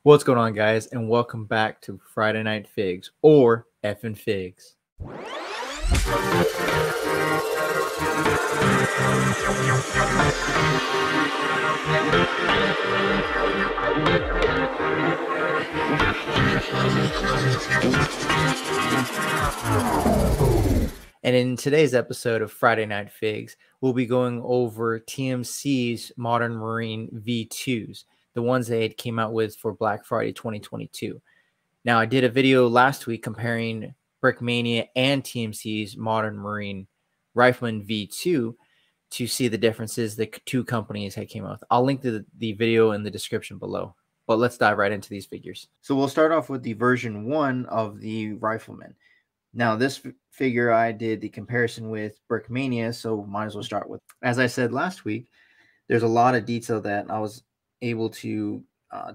What's going on, guys, and welcome back to Friday Night Figs, or Effin' Figs. And in today's episode of Friday Night Figs, we'll be going over TMC's Modern Marine V2s, the ones they had came out with for Black Friday 2022. Now, I did a video last week comparing Brickmania and TMC's Modern Marine Rifleman V2 to see the differences the two companies had came out with. I'll link the video in the description below, but let's dive right into these figures. So we'll start off with the version 1 of the Rifleman. Now, this figure I did the comparison with Brickmania, so might as well start with. As I said last week, there's a lot of detail that I was able to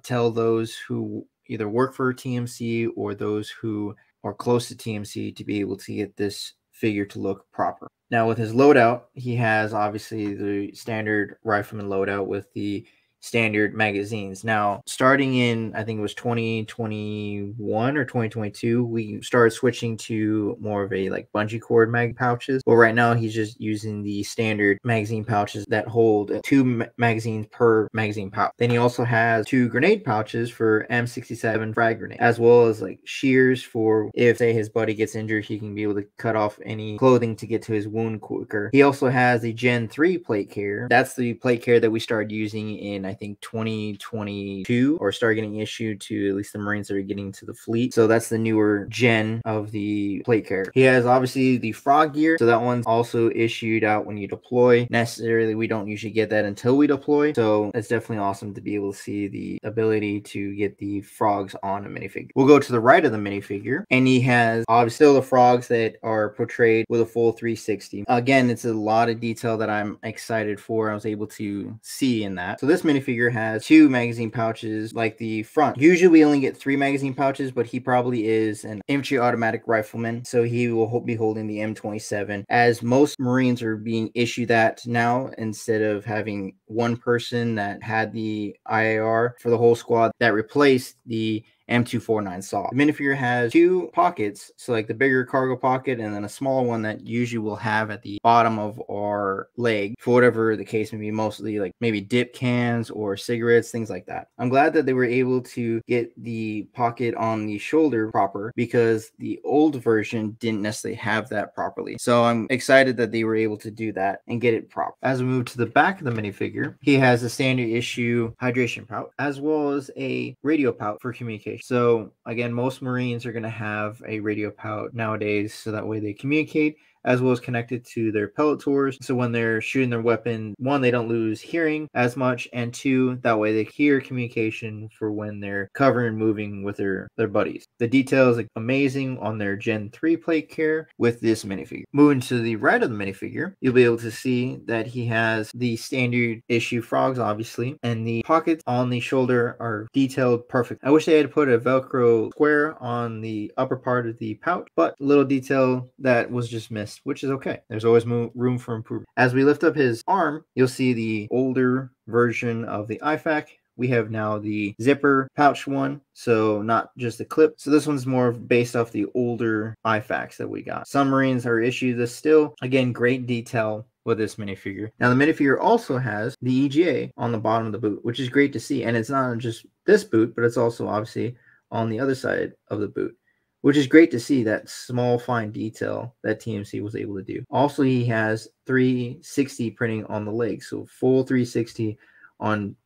tell those who either work for TMC or those who are close to TMC to be able to get this figure to look proper. Now, with his loadout, he has obviously the standard Rifleman loadout with the standard magazines. Now, starting in, I think it was 2021 or 2022, we started switching to more of a like bungee cord mag pouches. Well, right now he's just using the standard magazine pouches that hold 2 magazines per magazine pouch. Then he also has 2 grenade pouches for M67 frag grenade, as well as like shears for if, say, his buddy gets injured, he can be able to cut off any clothing to get to his wound quicker. He also has the Gen 3 plate carrier. That's the plate carrier that we started using in, I think, 2022, or start getting issued to at least the Marines that are getting to the fleet. So that's the newer gen of the plate carrier. He has obviously the frog gear, so that one's also issued out when you deploy. Necessarily, we don't usually get that until we deploy, so it's definitely awesome to be able to see the ability to get the frogs on a minifigure. We'll go to the right of the minifigure, and he has obviously still the frogs that are portrayed with a full 360. Again, it's a lot of detail that I'm excited for. I was able to see in that. So this minifigure has 2 magazine pouches like the front. Usually we only get 3 magazine pouches, but he probably is an infantry automatic rifleman, so he will be holding the M27, as most Marines are being issued that now, instead of having one person that had the IAR for the whole squad that replaced the M249 saw. The minifigure has 2 pockets, so like the bigger cargo pocket and then a small one that usually we'll have at the bottom of our leg for whatever the case may be, mostly like maybe dip cans or cigarettes, things like that. I'm glad that they were able to get the pocket on the shoulder proper, because the old version didn't necessarily have that properly. So I'm excited that they were able to do that and get it proper. As we move to the back of the minifigure, he has a standard issue hydration pouch, as well as a radio pouch for communication. So again, most Marines are going to have a radio pouch nowadays, so that way they communicate, as well as connected to their pellet tools. So when they're shooting their weapon, 1, they don't lose hearing as much, and 2, that way they hear communication for when they're covering and moving with their buddies. The details are amazing on their Gen 3 plate carrier with this minifigure. Moving to the right of the minifigure, you'll be able to see that he has the standard issue frogs, obviously, and the pockets on the shoulder are detailed perfect. I wish they had put a Velcro square on the upper part of the pouch, but a little detail that was just missed, which is okay. There's always room for improvement. As we lift up his arm, you'll see the older version of the IFAK. We have now the zipper pouch one, so not just the clip. So this one's more based off the older IFAKs that we got. Some Marines are issued this still. Again, great detail with this minifigure. Now, the minifigure also has the EGA on the bottom of the boot, which is great to see. And it's not just this boot, but it's also obviously on the other side of the boot, which is great to see that small, fine detail that TMC was able to do. Also, he has 360 printing on the leg, so full 360 on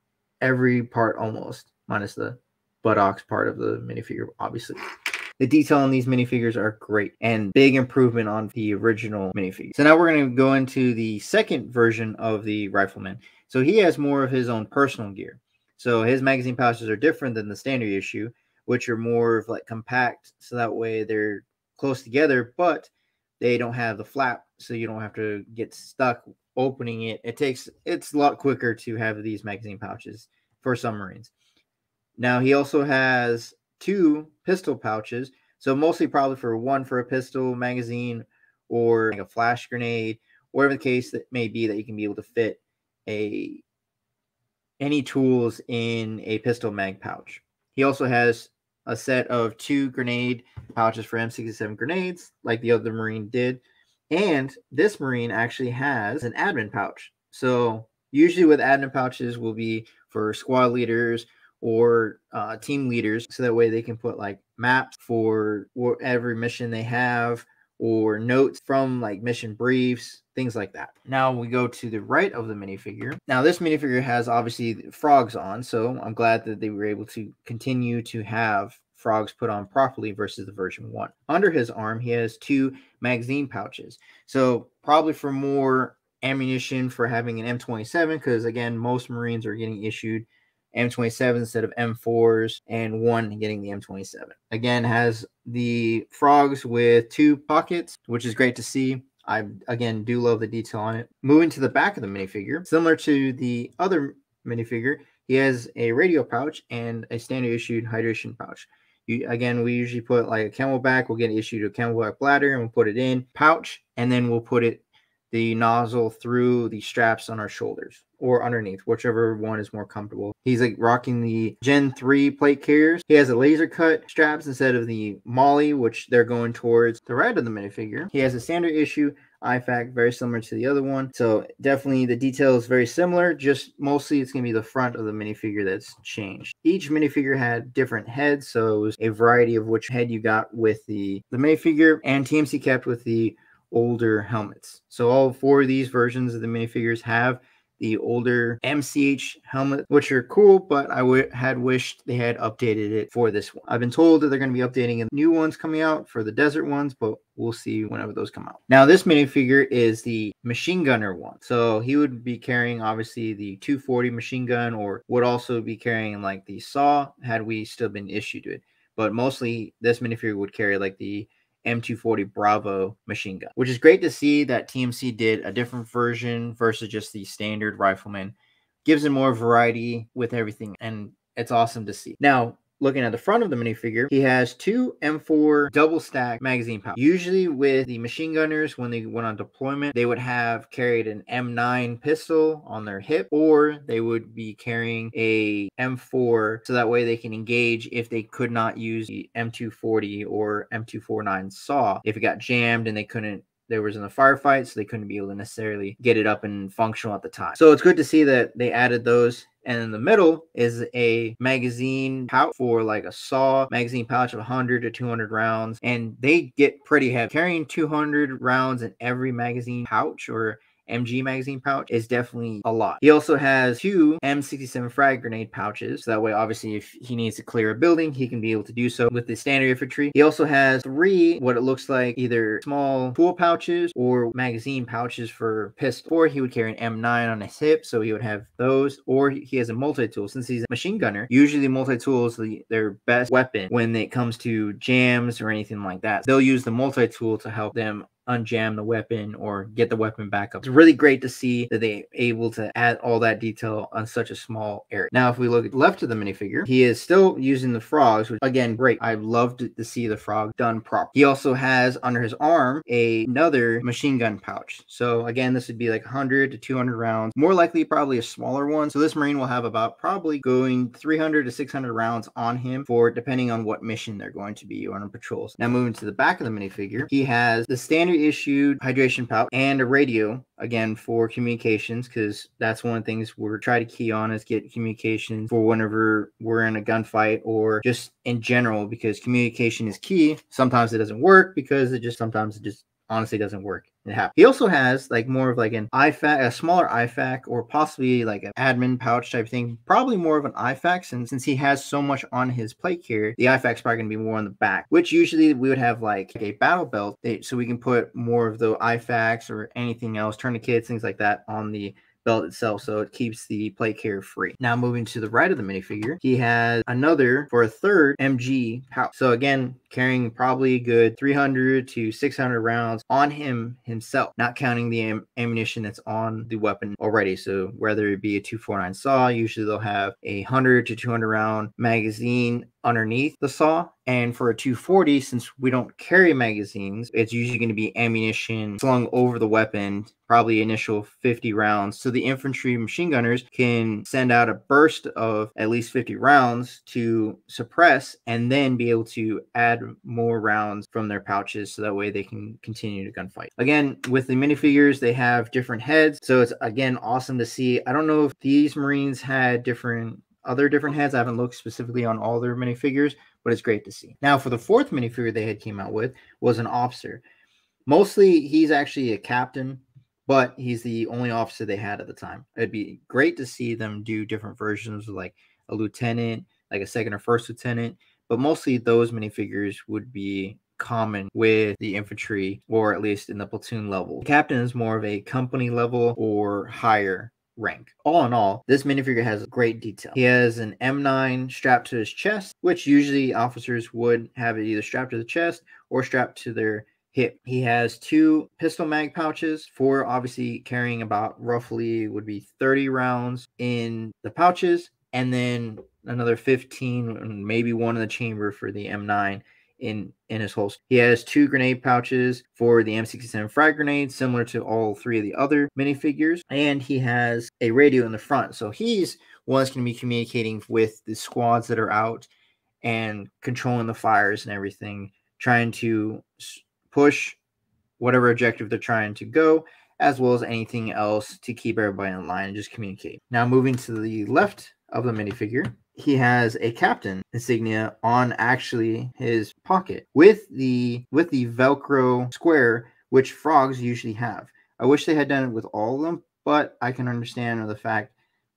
every part almost, minus the buttocks part of the minifigure, obviously. The detail on these minifigures are great, and big improvement on the original minifigure. So now we're going to go into the second version of the Rifleman. So he has more of his own personal gear. So his magazine pouches are different than the standard issue, which are more of like compact, so that way they're close together, but they don't have the flap, so you don't have to get stuck opening it. It's a lot quicker to have these magazine pouches for some Marines. Now, he also has 2 pistol pouches, so mostly probably for one for a pistol magazine or like a flash grenade, whatever the case that may be, that you can be able to fit any tools in a pistol mag pouch. He also has a set of 2 grenade pouches for M67 grenades, like the other Marine did. And this Marine actually has an admin pouch. So usually with admin pouches will be for squad leaders or team leaders, so that way they can put like maps for whatever mission they have, or notes from like mission briefs, things like that. Now we go to the right of the minifigure. Now this minifigure has obviously frogs on, so I'm glad that they were able to continue to have frogs put on properly versus the version 1. Under his arm, he has 2 magazine pouches. So probably for more ammunition for having an M27, because again, most Marines are getting issued M27 instead of M4s, and 1 getting the M27. Again, has the frogs with 2 pockets, which is great to see. I, again, do love the detail on it. Moving to the back of the minifigure, similar to the other minifigure, he has a radio pouch and a standard issued hydration pouch. Again, we usually put like a Camelback. We'll get issued a Camelback bladder and we'll put it in pouch, and then we'll put the nozzle through the straps on our shoulders or underneath, whichever one is more comfortable. He's like rocking the Gen 3 plate carriers. He has a laser cut straps instead of the Molly, which they're going towards the right of the minifigure. He has a standard issue IFAK, very similar to the other one. So definitely the detail is very similar, just mostly it's going to be the front of the minifigure that's changed. Each minifigure had different heads, so it was a variety of which head you got with the minifigure, and TMC kept with the older helmets. So all 4 of these versions of the minifigures have the older MCH helmet, which are cool, but I had wished they had updated it for this one. I've been told that they're going to be updating new ones coming out for the desert ones, but we'll see whenever those come out. Now, this minifigure is the machine gunner one. So he would be carrying, obviously, the 240 machine gun, or would also be carrying like the saw had we still been issued to it. But mostly this minifigure would carry like the M240 Bravo machine gun, which is great to see that TMC did a different version versus just the standard Rifleman. Gives it more variety with everything, and it's awesome to see. Now, looking at the front of the minifigure, he has 2 M4 double stack magazine pouches. Usually with the machine gunners, when they went on deployment, they would have carried an M9 pistol on their hip, or they would be carrying a M4, so that way they can engage if they could not use the M240 or M249 saw. If it got jammed and there was in a firefight, so they couldn't be able to necessarily get it up and functional at the time. So it's good to see that they added those. And in the middle is a magazine pouch for like a saw magazine pouch of 100 to 200 rounds. And they get pretty heavy. Carrying 200 rounds in every magazine pouch or MG magazine pouch is definitely a lot. He also has 2 M67 frag grenade pouches, so that way obviously if he needs to clear a building, he can be able to do so with the standard infantry. He also has 3 what it looks like either small tool pouches or magazine pouches for pistol, or he would carry an M9 on his hip, so he would have those, or he has a multi-tool. Since he's a machine gunner, usually multi-tool is their best weapon when it comes to jams or anything like that. They'll use the multi-tool to help them unjam the weapon or get the weapon back up. It's really great to see that they're able to add all that detail on such a small area. Now, if we look at the left of the minifigure, he is still using the frogs, which again, great. I love to see the frog done properly. He also has under his arm another machine gun pouch. So again, this would be like 100 to 200 rounds, more likely probably a smaller one. So this Marine will have about probably going 300 to 600 rounds on him for depending on what mission they're going to be on patrols. Now moving to the back of the minifigure, he has the standard issued hydration pouch and a radio, again for communications, because that's one of the things we're trying to key on is get communication for whenever we're in a gunfight or just in general, because communication is key. Sometimes it doesn't work because sometimes it just honestly doesn't work. It happens. He also has like more of like an IFAK, a smaller IFAK, or possibly like an admin pouch type thing. Probably more of an IFAK since he has so much on his plate carrier. The IFAK's probably going to be more on the back, which usually we would have like a battle belt so we can put more of the IFAKs or anything else, tourniquets, things like that on the belt itself, so it keeps the plate carrier free. Now moving to the right of the minifigure, he has another for a third MG pouch. So again, carrying probably a good 300 to 600 rounds on himself, not counting the ammunition that's on the weapon already. So whether it be a 249 saw, usually they'll have a 100 to 200 round magazine underneath the saw. And for a 240, since we don't carry magazines, it's usually going to be ammunition slung over the weapon, probably initial 50 rounds. So the infantry machine gunners can send out a burst of at least 50 rounds to suppress and then be able to add more rounds from their pouches so that way they can continue to gunfight. Again, with the minifigures, they have different heads. So it's, again, awesome to see. I don't know if these Marines had different heads. I haven't looked specifically on all their minifigures, but it's great to see. Now, for the fourth minifigure they had came out with was an officer. Mostly, he's actually a captain, but he's the only officer they had at the time. It'd be great to see them do different versions, like a lieutenant, like a second or first lieutenant, but mostly those minifigures would be common with the infantry, or at least in the platoon level. The captain is more of a company level or higher rank. All in all, this minifigure has great detail. He has an M9 strapped to his chest, which usually officers would have it either strapped to the chest or strapped to their hip. He has 2 pistol mag pouches for obviously carrying about roughly would be 30 rounds in the pouches, and then another 15 and maybe one in the chamber for the M9 in his holster. He has 2 grenade pouches for the M67 frag grenades, similar to all 3 of the other minifigures, and he has a radio in the front. So he's one that's going to be communicating with the squads that are out and controlling the fires and everything, trying to push whatever objective they're trying to go, as well as anything else to keep everybody in line and just communicate. Now, moving to the left of the minifigure, he has a captain insignia on actually his pocket with the Velcro square, which frogs usually have. I wish they had done it with all of them, but I can understand the fact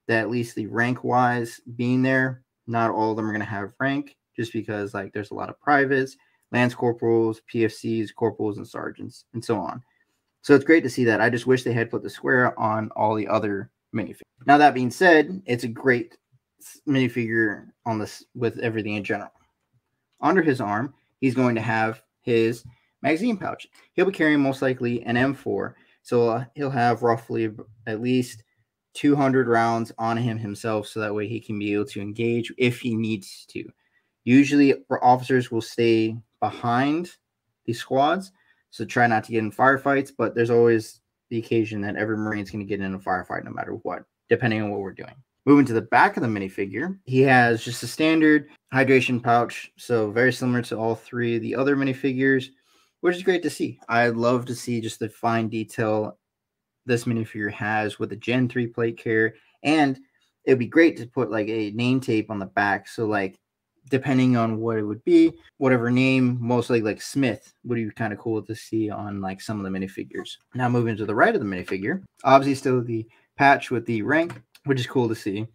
that at least the rank wise being there, not all of them are going to have rank, just because like there's a lot of privates, lance corporals, PFCs, corporals, and sergeants, and so on. So it's great to see that. I just wish they had put the square on all the other minifigures. Now, that being said, it's a great minifigure on this with everything in general. Under his arm, he's going to have his magazine pouch. He'll be carrying most likely an M4, so he'll have roughly at least 200 rounds on him himself, so that way he can be able to engage if he needs to. Usually, officers will stay behind the squads, so try not to get in firefights, but there's always the occasion that every Marine's going to get in a firefight no matter what, depending on what we're doing. Moving to the back of the minifigure, he has just a standard hydration pouch, so very similar to all 3 of the other minifigures, which is great to see. I'd love to see just the fine detail this minifigure has with the Gen 3 plate carrier, and it'd be great to put like a name tape on the back, so like depending on what it would be, whatever name, mostly like Smith, would be kind of cool to see on like some of the minifigures. Now moving to the right of the minifigure, obviously still the patch with the rank, which is cool to see.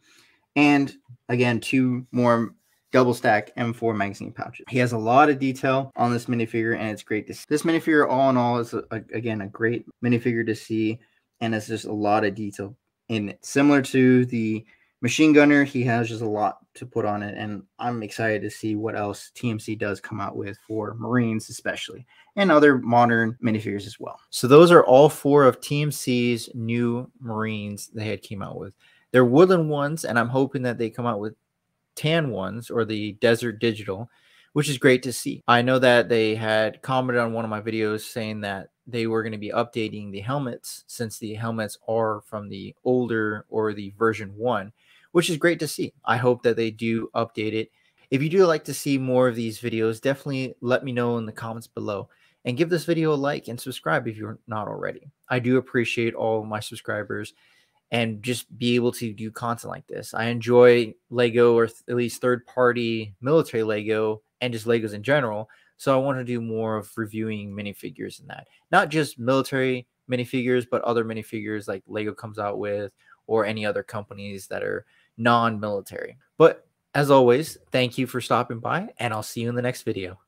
And again, 2 more double stack M4 magazine pouches. He has a lot of detail on this minifigure, and it's great to see. This minifigure, all in all, is again a great minifigure to see, and it's just a lot of detail in it. Similar to the machine gunner, he has just a lot to put on it, and I'm excited to see what else TMC does come out with for Marines especially, and other modern minifigures as well. So those are all 4 of TMC's new Marines they had came out with. They're woodland ones, and I'm hoping that they come out with tan ones or the desert digital, which is great to see. I know that they had commented on one of my videos saying that they were going to be updating the helmets, since the helmets are from the older or the version 1, which is great to see. I hope that they do update it. If you do like to see more of these videos, definitely let me know in the comments below, and give this video a like and subscribe if you're not already. I do appreciate all of my subscribers, and just be able to do content like this. I enjoy Lego, or at least third-party military Lego, and just Legos in general. So I want to do more of reviewing minifigures and that. Not just military minifigures, but other minifigures like Lego comes out with, or any other companies that are non-military. But as always, thank you for stopping by, and I'll see you in the next video.